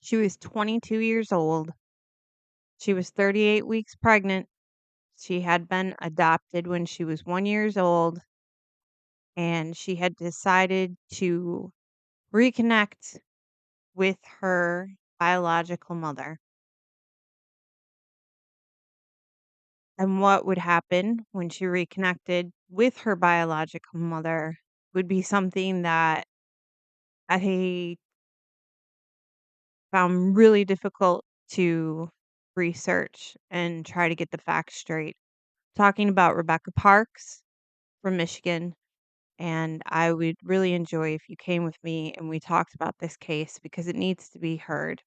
She was 22 years old. She was 38 weeks pregnant. She had been adopted when she was 1 years old, and she had decided to reconnect with her biological mother. And what would happen when she reconnected with her biological mother would be something that I found really difficult to research and try to get the facts straight. Talking about Rebecca Parks from Michigan, and I would really enjoy if you came with me and we talked about this case because it needs to be heard.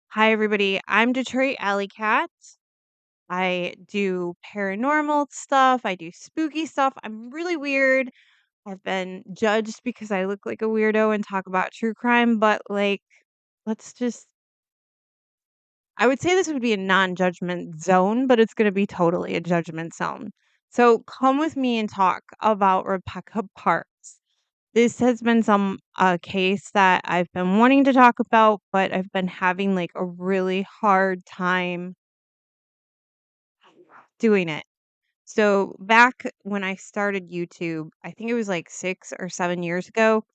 Hi, everybody. I'm Detroit Allycat. I do paranormal stuff. I do spooky stuff. I'm really weird. I've been judged because I look like a weirdo and talk about true crime, but like, let's just, I would say this would be a non judgment zone, but it's going to be totally a judgment zone. So come with me and talk about Rebecca Parks. This has been some case that I've been wanting to talk about, but I've been having like a really hard time doing it. So back when I started YouTube, I think it was like 6 or 7 years ago,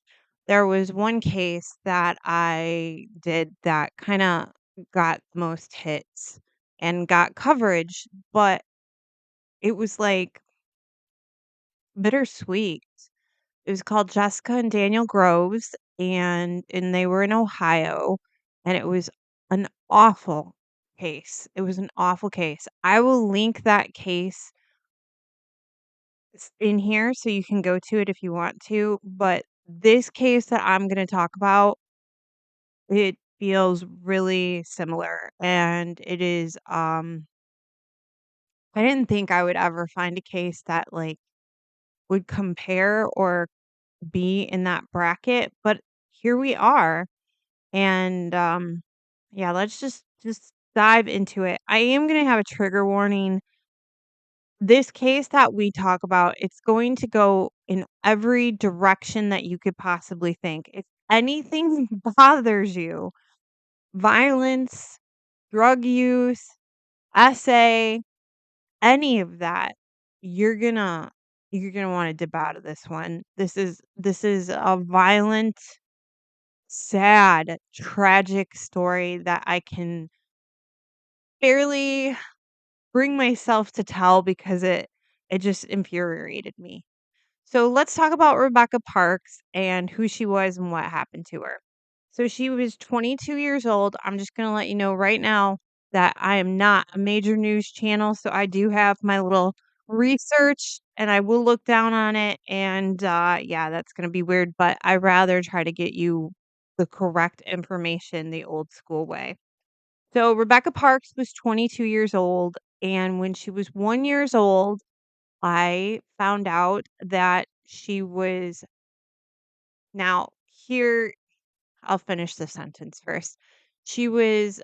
there was one case that I did that kind of got the most hits and got coverage, but it was like bittersweet. It was called Jessica and Daniel Groves, and they were in Ohio, and it was an awful case. It was an awful case. I will link that case in here so you can go to it if you want to, but this case that I'm going to talk about, it feels really similar, and it is I didn't think I would ever find a case that like would compare or be in that bracket, but here we are. And yeah, let's just dive into it. I am going to have a trigger warning. This case that we talk about, it's going to go in every direction that you could possibly think. If anything bothers you, violence, drug use, essay, any of that, you're gonna you're gonna want to dip out of this one. This is a violent, sad, tragic story that I can barely bring myself to tell because it just infuriated me. So let's talk about Rebecca Parks and who she was and what happened to her. So she was 22 years old. I'm just going to let you know right now that I am not a major news channel. So I do have my little research and I will look down on it. And yeah, that's going to be weird, but I rather try to get you the correct information the old school way. So Rebecca Parks was 22 years old. And when she was 1 years old, I found out that she was now here I'll finish the sentence first. She was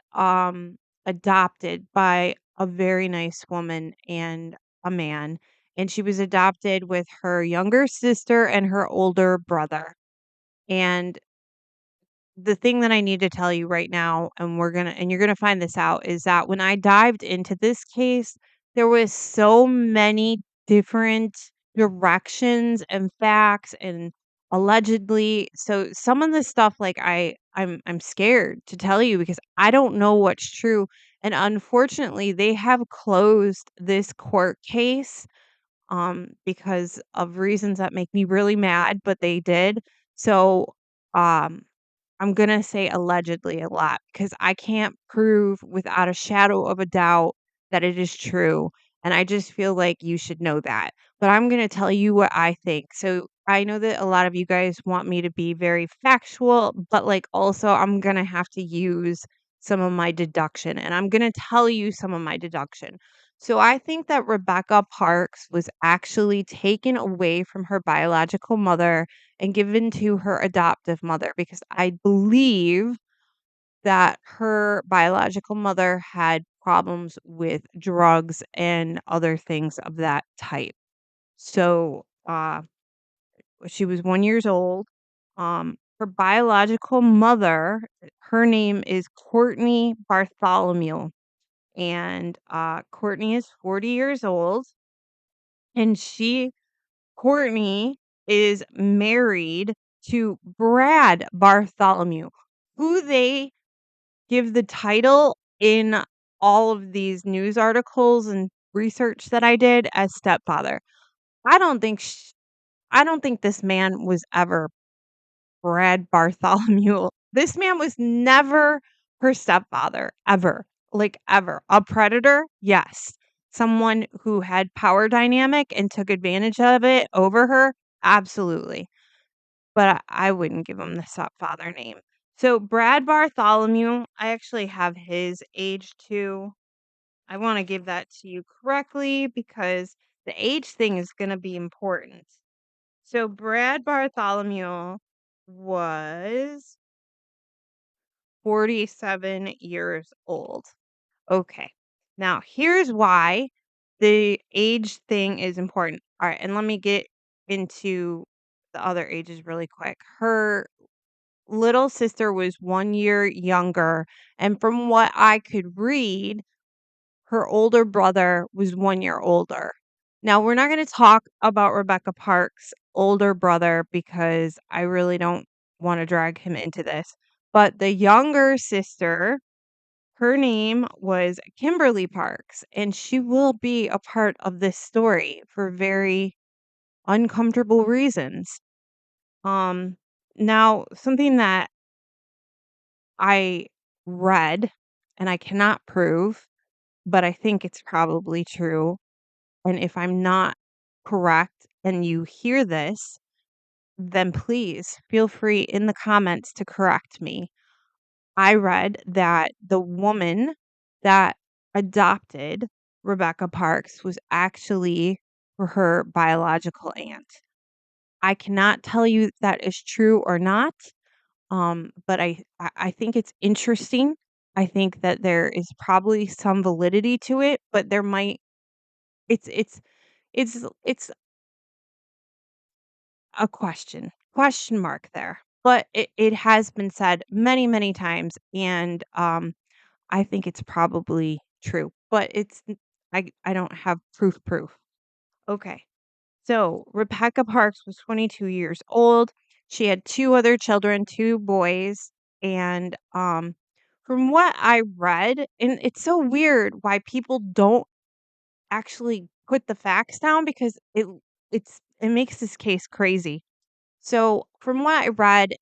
adopted by a very nice woman and a man, and she was adopted with her younger sister and her older brother. And the thing that I need to tell you right now, and you're gonna find this out, is that when I dived into this case, there was so many different directions and facts and allegedly. So some of the stuff like I'm scared to tell you because I don't know what's true. And unfortunately, they have closed this court case because of reasons that make me really mad, but they did. So um I'm gonna say allegedly a lot because I can't prove without a shadow of a doubt that it is true, and I just feel like you should know that. But I'm gonna tell you what I think. So I know that a lot of you guys want me to be very factual, but like also I'm gonna have to use some of my deduction, and I'm gonna tell you some of my deduction. So I think that Rebecca Parks was actually taken away from her biological mother and given to her adoptive mother because I believe that her biological mother had problems with drugs and other things of that type. So, she was 1 years old. Her biological mother, her name is Courtney Bartholomew, and, Courtney is 40 years old, and Courtney is married to Brad Bartholomew, who they give the title in all of these news articles and research that I did as stepfather. I don't think sh I don't think this man was ever Brad Bartholomew. This man was never her stepfather, ever, like, ever. A predator? Yes. Someone who had power dynamic and took advantage of it over her? Absolutely. But I wouldn't give him the stepfather name. So, Brad Bartholomew, I actually have his age too. I wanna give that to you correctly because the age thing is gonna be important. So Brad Bartholomew was 47 years old. Okay. Now, here's why the age thing is important. All right, and let me get into the other ages really quick. Her little sister was 1 year younger, and from what I could read, her older brother was 1 year older. Now, we're not gonna talk about Rebecca Parks' older brother because I really don't wanna drag him into this, but the younger sister, her name was Kimberly Parks, and she will be a part of this story for very uncomfortable reasons. Um, Now, something that I read, and I cannot prove, but I think it's probably true. And if I'm not correct and you hear this, then please feel free in the comments to correct me. I read that the woman that adopted Rebecca Parks was actually her biological aunt. I cannot tell you that is true or not, but I think it's interesting. I think that there is probably some validity to it, but there might it's a question mark there. But it has been said many, many times, and, I think it's probably true, but I don't have proof. Okay. So, Rebecca Parks was 22 years old. She had 2 other children, 2 boys, and, from what I read, and it's so weird why people don't actually put the facts down because it makes this case crazy. So, from what I read,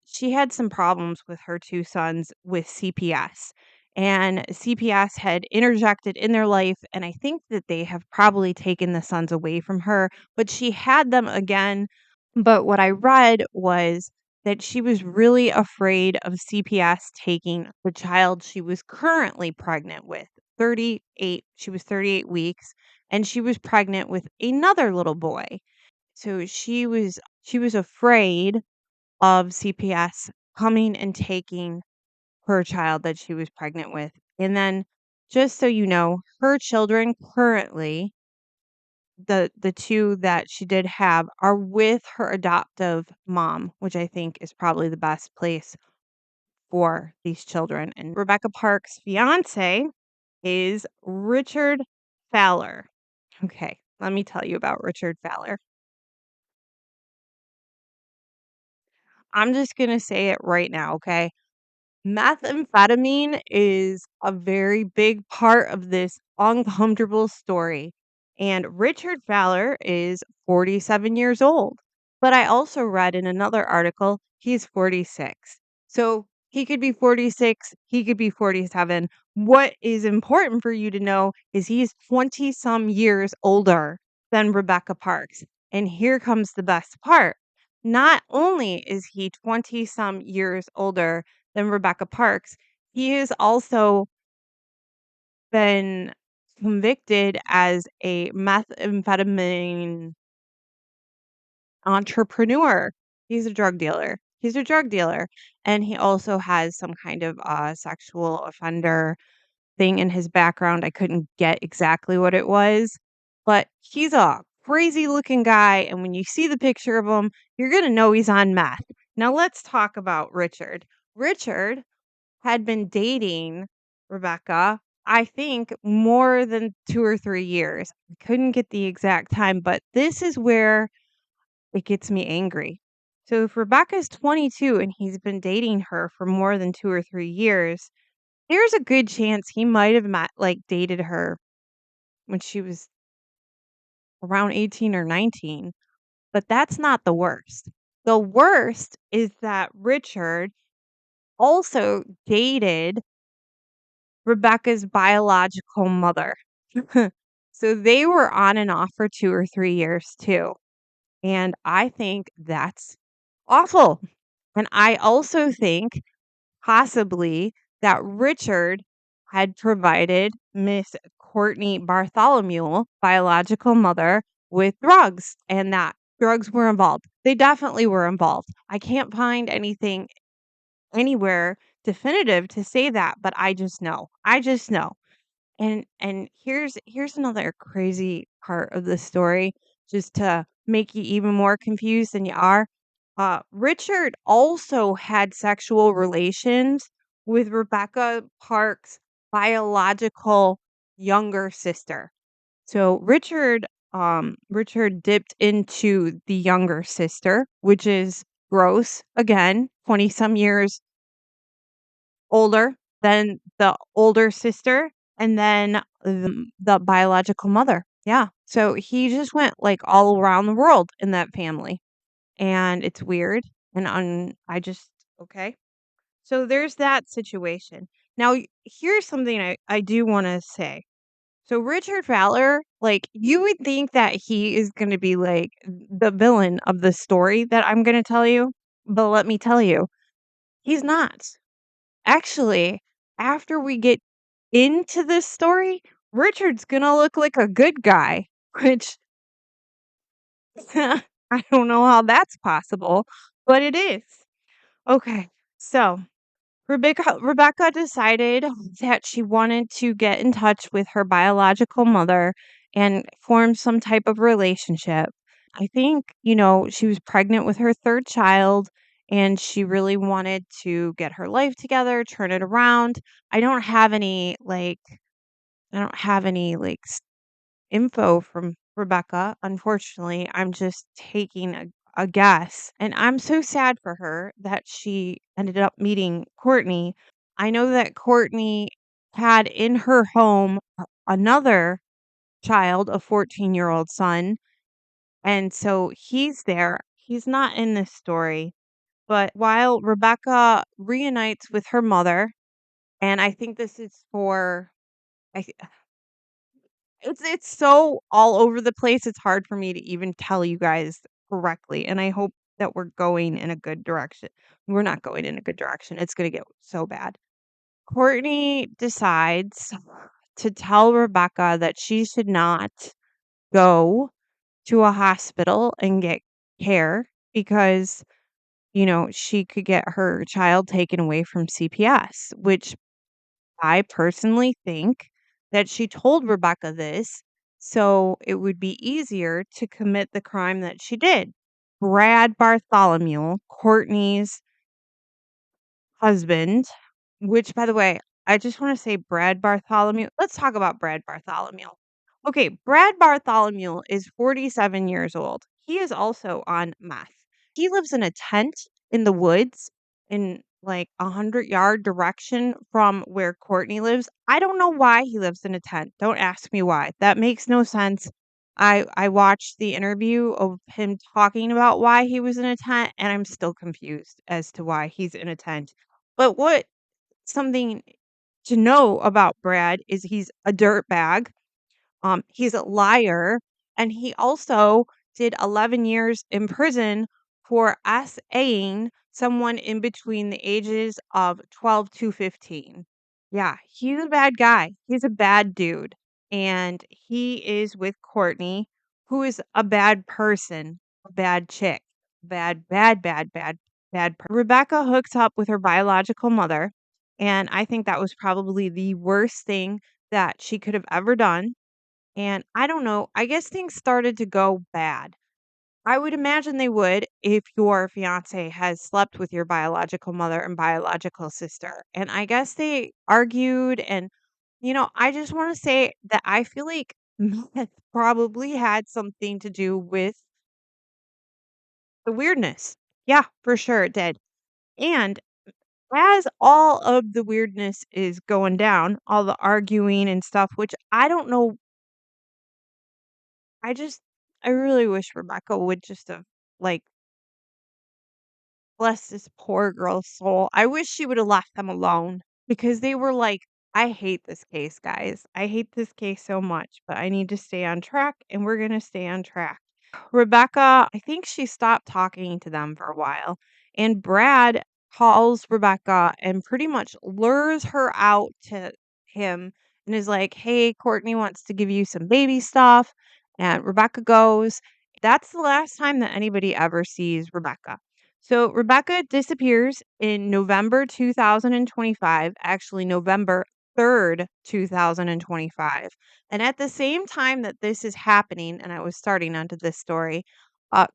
she had some problems with her 2 sons with CPS, and CPS had interjected in their life, and I think that they have probably taken the sons away from her, but she had them again. But what I read was that she was really afraid of CPS taking the child she was currently pregnant with. 38 She was 38 weeks, and she was pregnant with another little boy. So she was afraid of CPS coming and taking her child that she was pregnant with. And then just so you know, her children currently, the 2 that she did have, are with her adoptive mom, which I think is probably the best place for these children. And Rebecca Parks' fiance is Richard Fowler. Okay, let me tell you about Richard Fowler. I'm just gonna say it right now, okay? Methamphetamine is a very big part of this uncomfortable story. And Richard Fowler is 47 years old. But I also read in another article he's 46. So he could be 46, he could be 47. What is important for you to know is he's 20 some years older than Rebecca Parks. And here comes the best part. Not only is he 20 some years older than Rebecca Parks, he has also been convicted as a methamphetamine entrepreneur. He's a drug dealer. He's a drug dealer, and he also has some kind of, sexual offender thing in his background. I couldn't get exactly what it was, but he's a crazy looking guy, and when you see the picture of him, you're gonna know he's on meth. Now let's talk about Richard. Richard had been dating Rebecca, I think, more than 2 or 3 years. I couldn't get the exact time, but this is where it gets me angry. So if Rebecca's 22 and he's been dating her for more than 2 or 3 years, there's a good chance he might have dated her when she was around 18 or 19, but that's not the worst. The worst is that Richard also dated Rebecca's biological mother. So they were on and off for 2 or 3 years too, and I think that's awful. And I also think possibly that Richard had provided Miss Courtney Bartholomew, biological mother, with drugs and that drugs were involved. They definitely were involved. I can't find anything anywhere definitive to say that, but I just know. I just know. And here's another crazy part of the story, just to make you even more confused than you are. Richard also had sexual relations with Rebecca Park's biological younger sister. So Richard dipped into the younger sister, which is gross. Again, 20 some years older than the older sister, and then the biological mother. Yeah. So he just went, like, all around the world in that family, and it's weird, and I just okay. So there's that situation. Now, here's something I do wanna say. So Richard Fowler, like, you would think that he is gonna be, like, the villain of the story that I'm gonna tell you, but let me tell you, he's not. Actually, after we get into this story, Richard's gonna look like a good guy, which I don't know how that's possible, but it is. Okay, so Rebecca decided that she wanted to get in touch with her biological mother and form some type of relationship. I think, she was pregnant with her third child and she really wanted to get her life together, turn it around. I don't have any like I don't have any info from Rebecca. Unfortunately, I'm just taking a guess. And I'm so sad for her that she ended up meeting Courtney. I know that Courtney had in her home another child, a 14-year-old son. And so he's there. He's not in this story. But while Rebecca reunites with her mother, and I think this is for I it's so all over the place, it's hard for me to even tell you guys correctly, and I hope that we're going in a good direction. We're not going in a good direction, it's gonna get so bad. Courtney decides to tell Rebecca that she should not go to a hospital and get care because, she could get her child taken away from CPS, which I personally think that she told Rebecca this so it would be easier to commit the crime that she did. Brad Bartholomew, Courtney's husband, which, by the way, I just want to say Brad Bartholomew. Let's talk about Brad Bartholomew. Okay, Brad Bartholomew is 47 years old. He is also on meth. He lives in a tent in the woods in like 100-yard direction from where Courtney lives. I don't know why he lives in a tent. Don't ask me why. That makes no sense. I watched the interview of him talking about why he was in a tent, and I'm still confused as to why he's in a tent. But what something to know about Brad is he's a dirtbag. He's a liar, and he also did 11 years in prison for SAing someone in between the ages of 12 to 15. Yeah, he's a bad guy. He's a bad dude. And he is with Courtney, who is a bad person, a bad chick, bad, bad, bad, bad, bad. Rebecca hooks up with her biological mother. And I think that was probably the worst thing that she could have ever done and I don't know, I guess things started to go bad. I would imagine they would if your fiance has slept with your biological mother and biological sister. And I guess they argued. And, I just want to say that I feel like meth probably had something to do with the weirdness. Yeah, for sure it did. And as all of the weirdness is going down, all the arguing and stuff, which I don't know, I just, I really wish Rebecca would just have, like, bless this poor girl's soul. I wish she would have left them alone because they were like, I hate this case, guys. I hate this case so much, but I need to stay on track and we're going to stay on track. Rebecca, I think she stopped talking to them for a while, and Brad calls Rebecca and pretty much lures her out to him and is like, "Hey, Courtney wants to give you some baby stuff." And Rebecca goes. That's the last time that anybody ever sees Rebecca. So Rebecca disappears in November 2025, actually November 3rd, 2025. And at the same time that this is happening, and I was starting onto this story,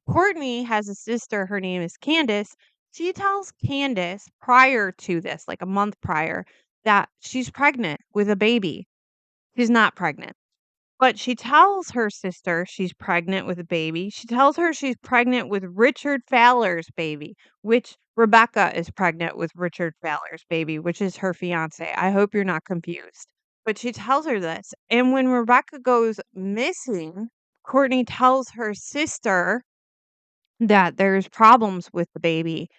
Courtney has a sister. Her name is Candace. She tells Candace prior to this, like a month prior, that she's pregnant with a baby. She's not pregnant. But she tells her sister she's pregnant with a baby. She tells her she's pregnant with Richard Fowler's baby, which Rebecca is pregnant with Richard Fowler's baby, which is her fiance. I hope you're not confused. But she tells her this. And when Rebecca goes missing, Courtney tells her sister that there's problems with the baby.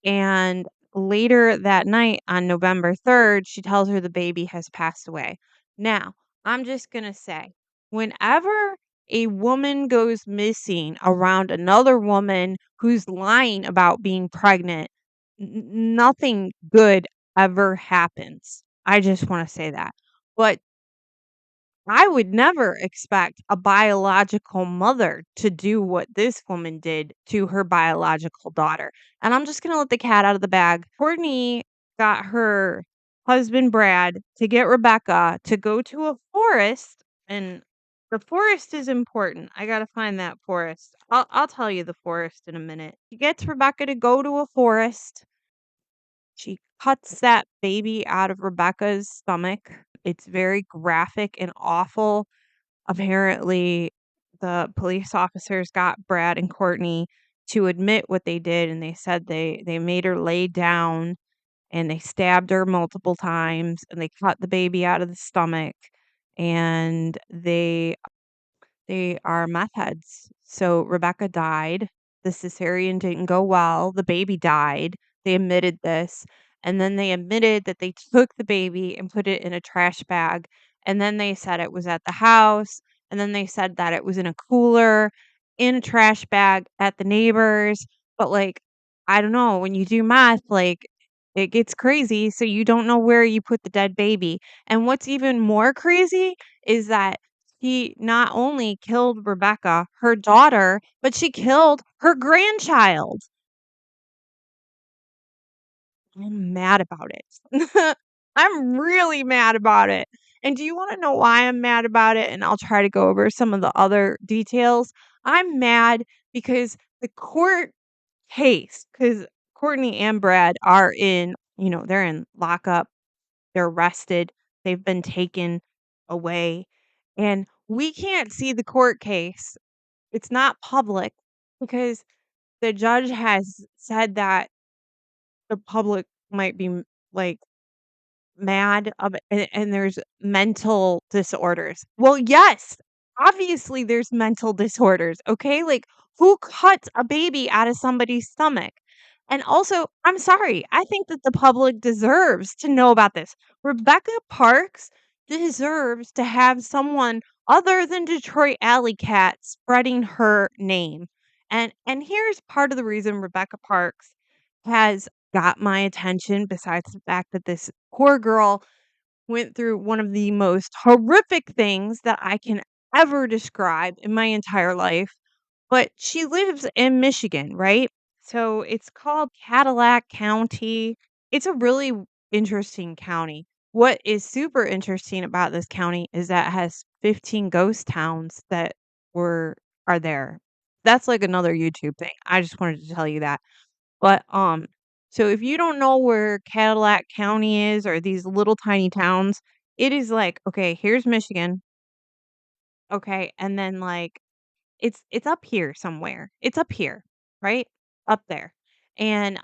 And later that night on November 3rd, she tells her the baby has passed away. Now, I'm just going to say, whenever a woman goes missing around another woman who's lying about being pregnant, nothing good ever happens. I just want to say that. But I would never expect a biological mother to do what this woman did to her biological daughter. And I'm just going to let the cat out of the bag. Courtney got her husband, Brad, to get Rebecca to go to a forest. And the forest is important. I got to find that forest. I'll tell you the forest in a minute. He gets Rebecca to go to a forest. She cuts that baby out of Rebecca's stomach. It's very graphic and awful. Apparently, the police officers got Brad and Courtney to admit what they did, and they said they made her lay down, and they stabbed her multiple times, and they cut the baby out of the stomach, and they are meth heads. So Rebecca died. The cesarean didn't go well. The baby died. They admitted this. And then they admitted that they took the baby and put it in a trash bag. And then they said it was at the house. And then they said that it was in a cooler, in a trash bag at the neighbors. But like, I don't know, when you do math, like it gets crazy. So you don't know where you put the dead baby. And what's even more crazy is that he not only killed Rebecca, her daughter, but she killed her grandchild. I'm mad about it. I'm really mad about it. And do you wanna know why I'm mad about it? And I'll try to go over some of the other details. I'm mad because the court case, because Courtney and Brad are in, they're in lockup, they're arrested, they've been taken away, and we can't see the court case. It's not public because the judge has said that the public might be, like, mad ab and there's mental disorders. Well, yes, obviously there's mental disorders, okay? Like, who cuts a baby out of somebody's stomach? And also, I'm sorry, I think that the public deserves to know about this. Rebecca Parks deserves to have someone other than Detroit Allycat spreading her name. And here's part of the reason Rebecca Parks has got my attention besides the fact that this poor girl went through one of the most horrific things that I can ever describe in my entire life. But she lives in Michigan, right? So it's called Cadillac County. It's a really interesting county. What is super interesting about this county is that it has 15 ghost towns that were are there. that's like another YouTube thing. I just wanted to tell you that. But, so if you don't know where Cadillac County is or these little tiny towns, it is like, okay, here's Michigan, okay, and then, like, it's up here somewhere. It's up here, right? Up there. And,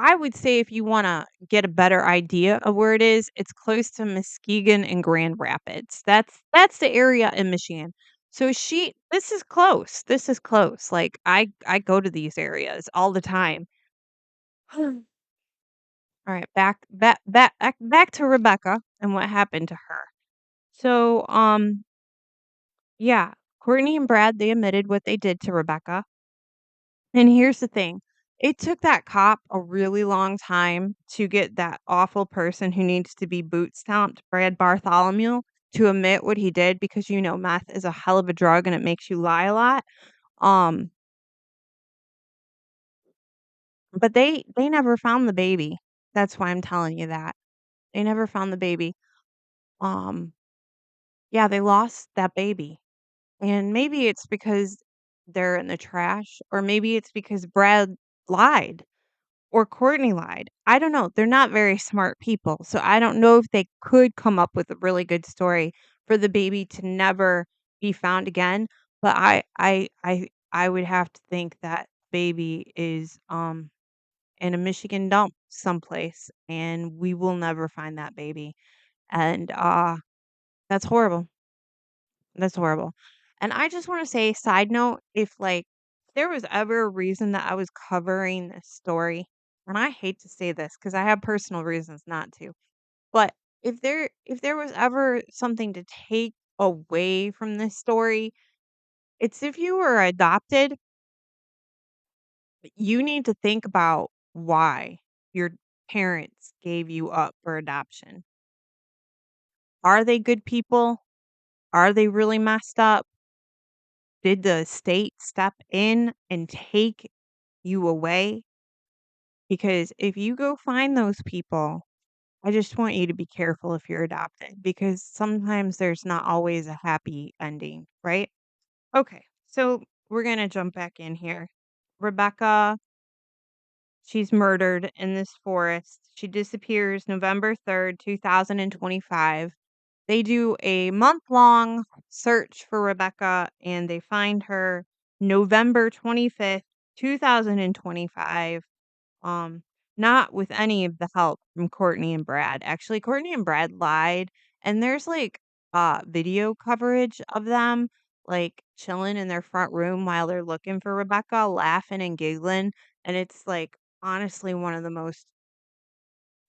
I would say if you wanna get a better idea of where it is, it's close to Muskegon and Grand Rapids. That's the area in Michigan. So this is close. This is close. Like, I go to these areas all the time. Alright, back to Rebecca and what happened to her. So, yeah, Courtney and Brad, they admitted what they did to Rebecca. And here's the thing, it took that cop a really long time to get that awful person who needs to be boot stomped, Brad Bartholomew, to admit what he did because, meth is a hell of a drug and it makes you lie a lot. Um, but they never found the baby. That's why I'm telling you that. They never found the baby. Um, yeah, they lost that baby. And maybe it's because they're in the trash, or maybe it's because Brad lied. Or Courtney lied. I don't know. They're not very smart people, so I don't know if they could come up with a really good story for the baby to never be found again, but I would have to think that baby is, in a Michigan dump someplace, and we will never find that baby, and, that's horrible. That's horrible. And I just wanna say, side note, if, like, there was ever a reason that I was covering this story, and I hate to say this because I have personal reasons not to, but if there was ever something to take away from this story, it's if you were adopted, you need to think about why your parents gave you up for adoption. Are they good people? Are they really messed up? Did the state step in and take you away? Because if you go find those people, I just want you to be careful if you're adopted because sometimes there's not always a happy ending, right? Okay, so we're going to jump back in here. Rebecca, she's murdered in this forest. She disappears November 3rd, 2025. They do a month-long search for Rebecca, and they find her November 25th, 2025, um, not with any of the help from Courtney and Brad. Actually, Courtney and Brad lied, and there's, like, video coverage of them, like, chilling in their front room while they're looking for Rebecca, laughing and giggling, and it's, like, honestly one of the most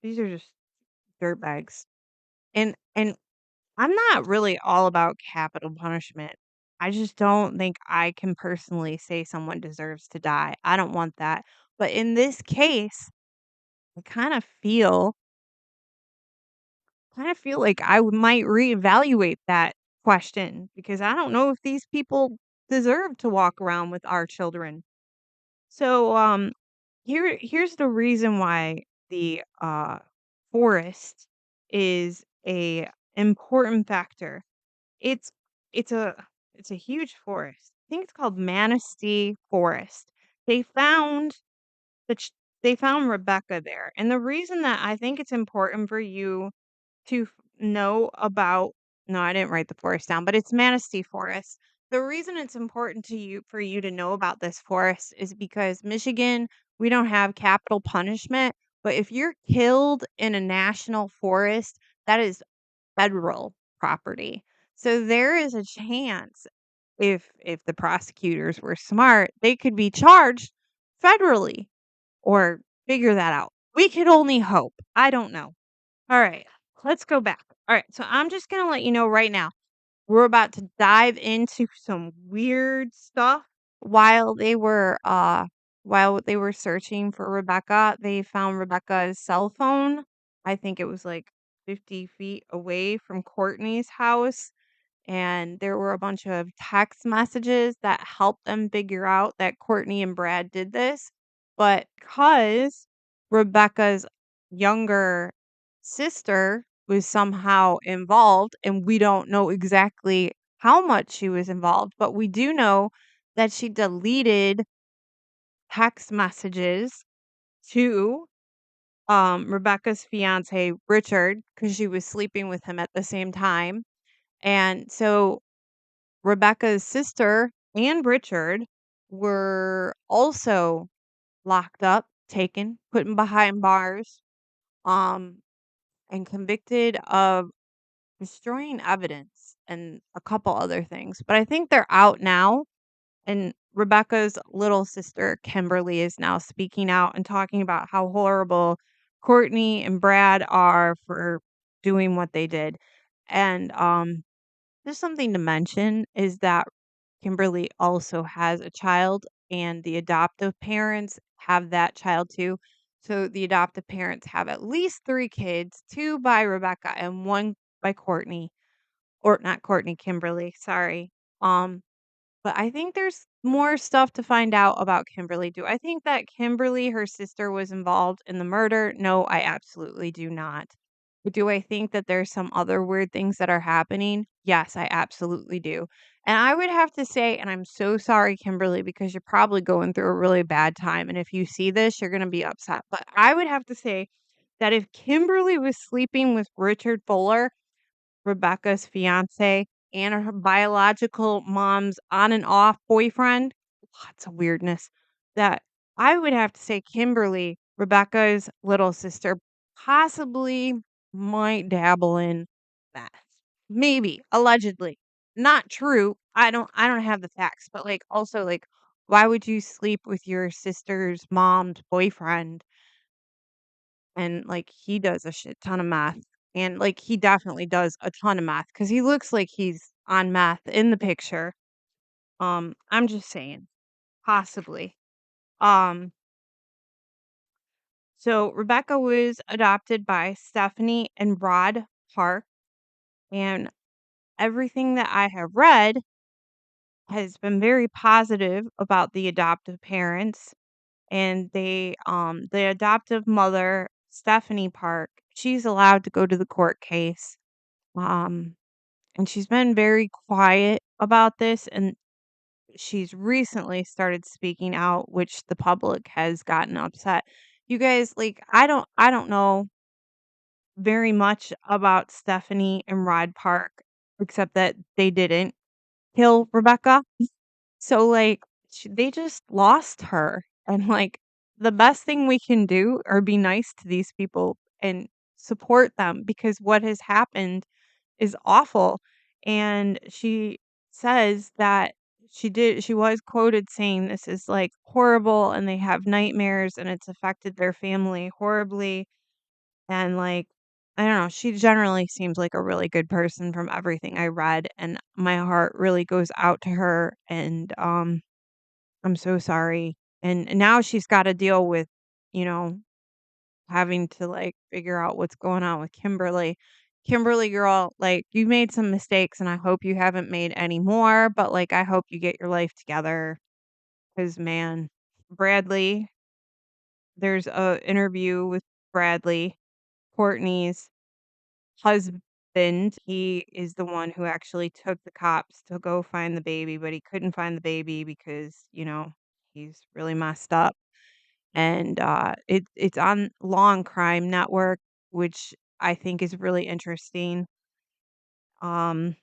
these are just dirtbags. And I'm not really all about capital punishment. I just don't think I can personally say someone deserves to die. I don't want that. But in this case, I kind of feel like might reevaluate that question because I don't know if these people deserve to walk around with our children. So here's the reason why the forest is a important factor. It's it's a it's a huge forest. I think it's called Manistee Forest. They found the ch they found Rebecca there, and the reason that I think it's important for you to know about no, I didn't write the forest down, but it's Manistee Forest. The reason it's important to you for you to know about this forest is because Michigan, we don't have capital punishment, but if you're killed in a national forest, that is federal property. So there is a chance if the prosecutors were smart, they could be charged federally or figure that out. We could only hope. I don't know. All right, let's go back. All right, so I'm just going to let you know right now. We're about to dive into some weird stuff. While they were while they were searching for Rebecca, they found Rebecca's cell phone. I think it was like 50 feet away from Courtney's house. And there were a bunch of text messages that helped them figure out that Courtney and Brad did this. But because Rebecca's younger sister was somehow involved, and we don't know exactly how much she was involved, but we do know that she deleted text messages to Rebecca's fiance, Richard, because she was sleeping with him at the same time. And so Rebecca's sister and Richard were also locked up, taken, put in behind bars, um, and convicted of destroying evidence and a couple other things. But I think they're out now. And Rebecca's little sister, Kimberly, is now speaking out and talking about how horrible Courtney and Brad are for doing what they did. And just something to mention is that Kimberly also has a child, and the adoptive parents have that child too. So the adoptive parents have at least three kids, two by Rebecca and one by Courtney, or not Courtney, Kimberly. Sorry. Um, but I think there's more stuff to find out about Kimberly. Do I think that Kimberly, her sister, was involved in the murder? No, I absolutely do not. But do I think that there's some other weird things that are happening? Yes, I absolutely do. And I would have to say, and I'm so sorry, Kimberly, because you're probably going through a really bad time. And if you see this, you're going to be upset. But I would have to say that if Kimberly was sleeping with Richard Fuller, Rebecca's fiance, and her biological mom's on and off boyfriend, lots of weirdness, that I would have to say Kimberly, Rebecca's little sister, possibly might dabble in that. Maybe, allegedly. Not true. I don't have the facts, but, like, also, like, why would you sleep with your sister's mom's boyfriend? And, like, he does a shit ton of math, and, like, he definitely does a ton of math because he looks like he's on math in the picture. I'm just saying, possibly. Um, so Rebecca was adopted by Stephanie and Rod Park, and everything that I have read has been very positive about the adoptive parents, and the adoptive mother, Stephanie Park, she's allowed to go to the court case. Um, and she's been very quiet about this, and she's recently started speaking out, which the public has gotten upset. You guys, like, I don't know very much about Stephanie and Rod Park, except that they didn't kill Rebecca. So, like, they just lost her. And, like, the best thing we can do are be nice to these people and support them because what has happened is awful. And she says that she was quoted saying this is like horrible and they have nightmares and it's affected their family horribly. And like, I don't know, she generally seems like a really good person from everything I read. And my heart really goes out to her. And I'm so sorry. And now she's got to deal with, you know, having to, like, figure out what's going on with Kimberly. Kimberly, girl, like, you made some mistakes, and I hope you haven't made any more, but, like, I hope you get your life together. Cause man, Bradley, there's a interview with Bradley, Courtney's husband. He is the one who actually took the cops to go find the baby, but he couldn't find the baby because, he's really messed up. And, it's on Law and Crime Network, which I think is really interesting. But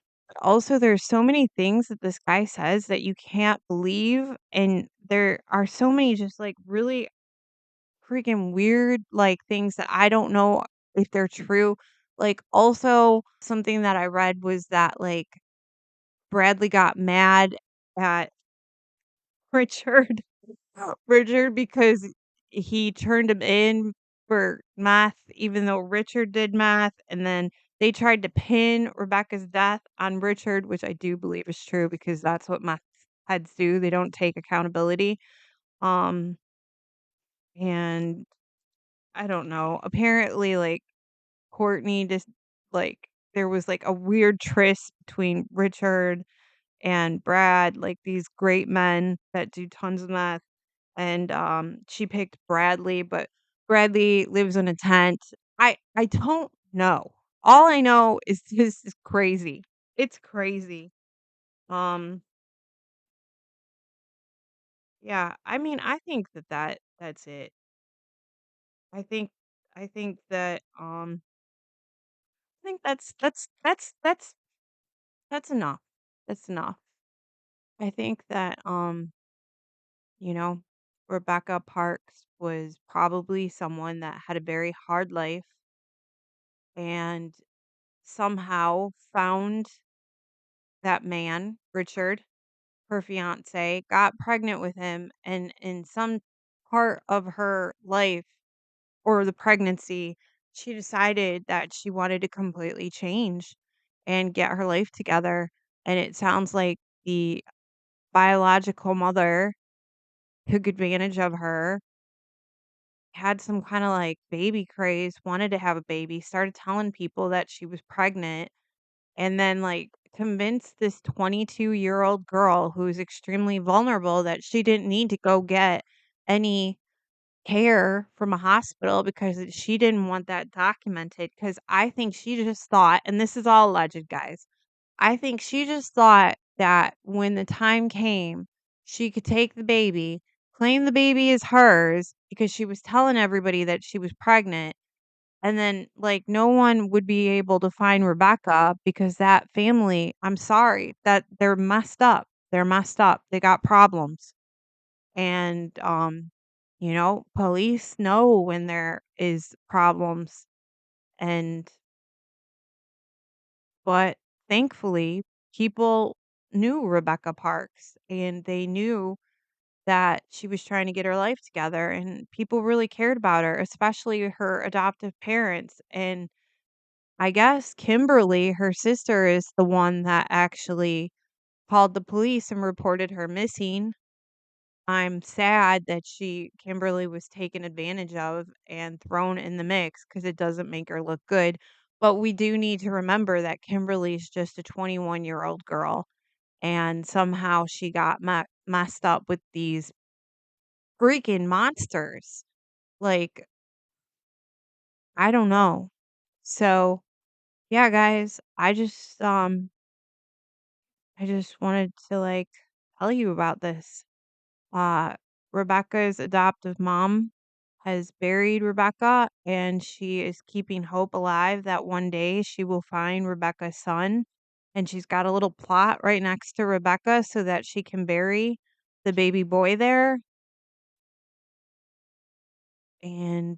also there's so many things that this guy says that you can't believe, and there are so many just, like, really freaking weird, like, things that I don't know if they're true. Like, also something that I read was that, like, Bradley got mad at Richard Richard because he turned him in for math even though Richard did math, and then they tried to pin Rebecca's death on Richard, which I do believe is true because that's what math heads do, they don't take accountability. Um, and I don't know, apparently, like, Courtney just like, there was, like, a weird tryst between Richard and Brad, like, these great men that do tons of math. And, she picked Bradley, but Bradley lives in a tent. I don't know. All I know is this is crazy. It's crazy. Um, Yeah, I mean, I think that that's it. I think I think that, I think that's enough. That's enough. I think that, you know, Rebecca Parks was probably someone that had a very hard life and somehow found that man, Richard, her fiancé, got pregnant with him, and in some part of her life or the pregnancy, she decided that she wanted to completely change and get her life together. And it sounds like the biological mother took advantage of her, had some kind of like baby craze, wanted to have a baby, started telling people that she was pregnant, and then like convinced this 22-year-old girl who's extremely vulnerable that she didn't need to go get any care from a hospital because she didn't want that documented. Because I think she just thought, and this is all alleged, guys, I think she just thought that when the time came, she could take the baby, claim the baby is hers because she was telling everybody that she was pregnant, and then, like, no one would be able to find Rebecca because that family, I'm sorry, that they're messed up. They're messed up. They got problems. And, police know when there is problems. And, but thankfully, people knew Rebecca Parks and they knew that she was trying to get her life together. And people really cared about her, especially her adoptive parents. And I guess Kimberly, her sister, is the one that actually called the police and reported her missing. I'm sad that Kimberly was taken advantage of and thrown in the mix because it doesn't make her look good. But we do need to remember that Kimberly's just a 21-year-old girl, and somehow she got messed up with these freaking monsters. Like, I don't know. So, yeah, guys, I just wanted to like tell you about this. Uh, Rebecca's adoptive mom has buried Rebecca, and she is keeping hope alive that one day she will find Rebecca's son. And she's got a little plot right next to Rebecca so that she can bury the baby boy there. And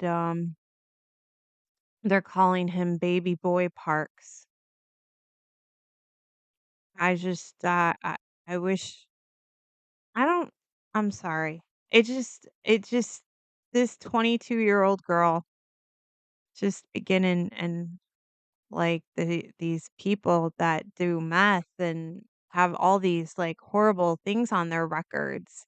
they're calling him Baby Boy Parks. I just, I wish, I don't, I'm sorry. It just, this 22-year-old girl just beginning and like these people that do meth and have all these like horrible things on their records.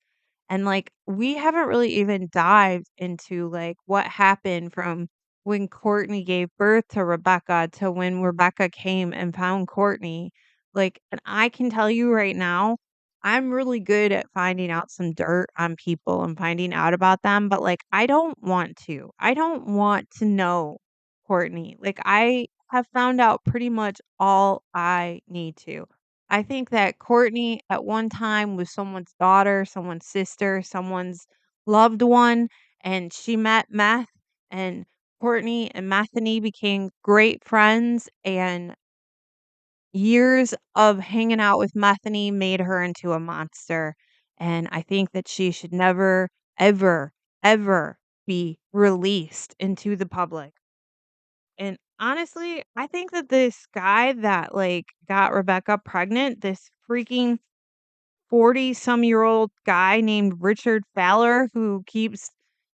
And like we haven't really even dived into like what happened from when Courtney gave birth to Rebecca to when Rebecca came and found Courtney. Like, and I can tell you right now, I'm really good at finding out some dirt on people and finding out about them, but like I don't want to. I don't want to know Courtney. Like I have found out pretty much all I need to. I think that Courtney at one time was someone's daughter, someone's sister, someone's loved one, and she met Meth, and Courtney and Methany became great friends, and years of hanging out with Methany made her into a monster. And I think that she should never, ever, ever be released into the public. And honestly, I think that this guy that, like, got Rebecca pregnant, this freaking 40-some-year-old guy named Richard Fowler who keeps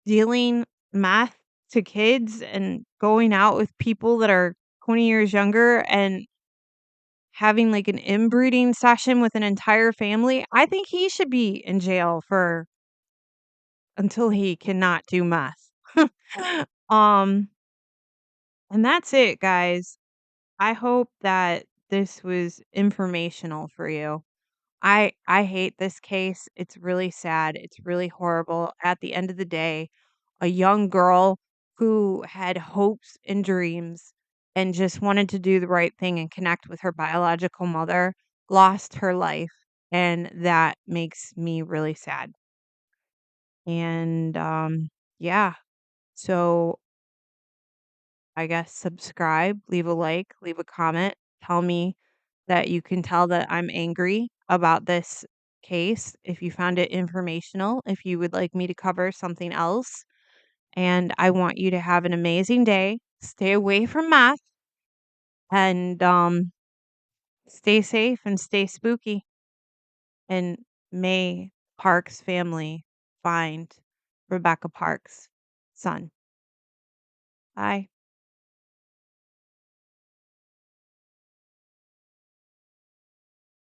dealing meth to kids and going out with people that are 20 years younger and having, like, an inbreeding session with an entire family, I think he should be in jail for until he cannot do meth. Um, and that's it, guys. I hope that this was informational for you. I hate this case. It's really sad. It's really horrible. At the end of the day, a young girl who had hopes and dreams and just wanted to do the right thing and connect with her biological mother lost her life, and that makes me really sad. And yeah, so I guess subscribe, leave a like, leave a comment, tell me that you can tell that I'm angry about this case. If you found it informational, if you would like me to cover something else, and I want you to have an amazing day. Stay away from math and stay safe and stay spooky. And may Parks family find Rebecca Parks' son. Bye.